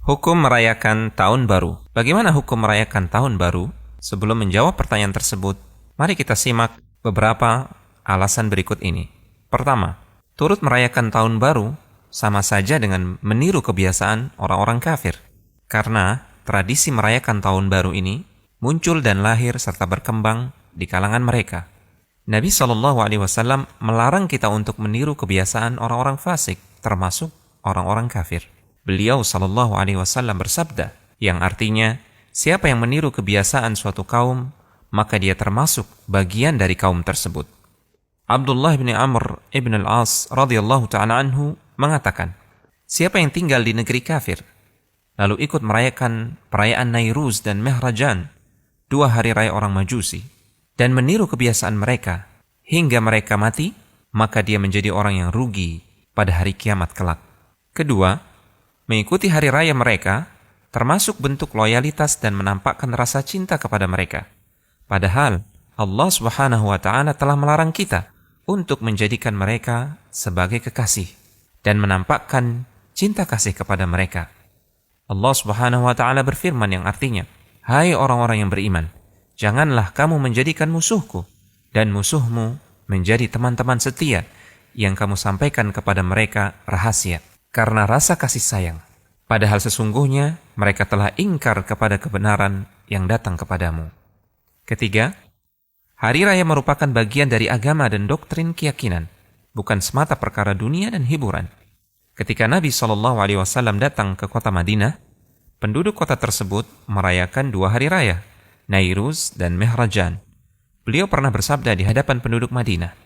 Hukum merayakan Tahun Baru. Bagaimana hukum merayakan Tahun Baru? Sebelum menjawab pertanyaan tersebut, mari kita simak beberapa alasan berikut ini. Pertama, turut merayakan Tahun Baru sama saja dengan meniru kebiasaan orang-orang kafir. Karena tradisi merayakan Tahun Baru ini muncul dan lahir serta berkembang di kalangan mereka. Nabi SAW melarang kita untuk meniru kebiasaan orang-orang fasik, termasuk orang-orang kafir. Beliau SAW bersabda, yang artinya, siapa yang meniru kebiasaan suatu kaum, maka dia termasuk bagian dari kaum tersebut. Abdullah bin Amr ibn al-As radhiyallahu ta'ala anhu mengatakan, siapa yang tinggal di negeri kafir, lalu ikut merayakan perayaan Nairuz dan Mehrajan, 2 hari raya orang Majusi, dan meniru kebiasaan mereka hingga mereka mati, maka dia menjadi orang yang rugi pada hari kiamat kelak. Kedua, mengikuti hari raya mereka termasuk bentuk loyalitas dan menampakkan rasa cinta kepada mereka. Padahal Allah Subhanahu wa Ta'ala telah melarang kita untuk menjadikan mereka sebagai kekasih dan menampakkan cinta kasih kepada mereka. Allah Subhanahu wa Ta'ala berfirman yang artinya, hai orang-orang yang beriman, janganlah kamu menjadikan musuhku dan musuhmu menjadi teman-teman setia yang kamu sampaikan kepada mereka rahasia karena rasa kasih sayang. Padahal sesungguhnya mereka telah ingkar kepada kebenaran yang datang kepadamu. Ketiga, hari raya merupakan bagian dari agama dan doktrin keyakinan, bukan semata perkara dunia dan hiburan. Ketika Nabi SAW datang ke kota Madinah, penduduk kota tersebut merayakan 2 hari raya, Nairuz dan Mehrajan. Beliau pernah bersabda di hadapan penduduk Madinah,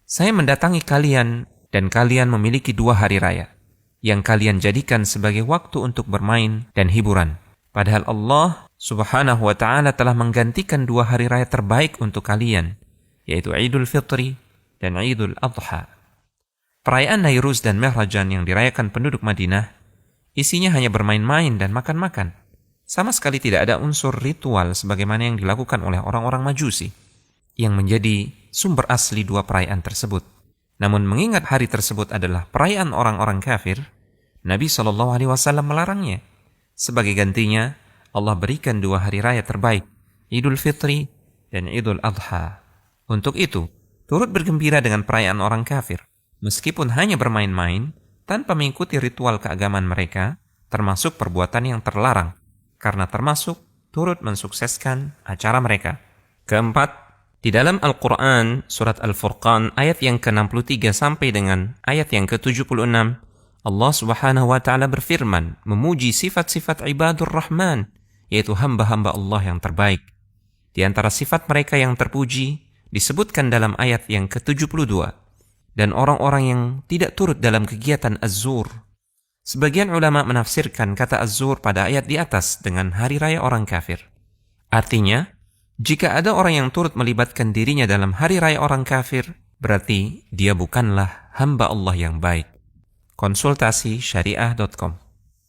saya mendatangi kalian dan kalian memiliki 2 hari raya yang kalian jadikan sebagai waktu untuk bermain dan hiburan. Padahal Allah Subhanahu wa Ta'ala telah menggantikan 2 hari raya terbaik untuk kalian, yaitu Idul Fitri dan Idul Adha. Perayaan Nairuz dan Mehrajan yang dirayakan penduduk Madinah, isinya hanya bermain-main dan makan-makan. Sama sekali tidak ada unsur ritual sebagaimana yang dilakukan oleh orang-orang Majusi, yang menjadi sumber asli 2 perayaan tersebut. Namun mengingat hari tersebut adalah perayaan orang-orang kafir, Nabi SAW melarangnya. Sebagai gantinya, Allah berikan 2 hari raya terbaik, Idul Fitri dan Idul Adha. Untuk itu, turut bergembira dengan perayaan orang kafir, meskipun hanya bermain-main, tanpa mengikuti ritual keagamaan mereka, termasuk perbuatan yang terlarang, karena termasuk turut mensukseskan acara mereka. Keempat, di dalam Al-Quran, surat Al-Furqan, ayat yang ke-63 sampai dengan ayat yang ke-76, Allah Subhanahu wa Ta'ala berfirman, memuji sifat-sifat ibadur Rahman, yaitu hamba-hamba Allah yang terbaik. Di antara sifat mereka yang terpuji, disebutkan dalam ayat yang ke-72, dan orang-orang yang tidak turut dalam kegiatan Az-Zur. Sebagian ulama menafsirkan kata Az-Zur pada ayat di atas dengan hari raya orang kafir. Artinya, jika ada orang yang turut melibatkan dirinya dalam hari raya orang kafir, berarti dia bukanlah hamba Allah yang baik. Konsultasi syariah.com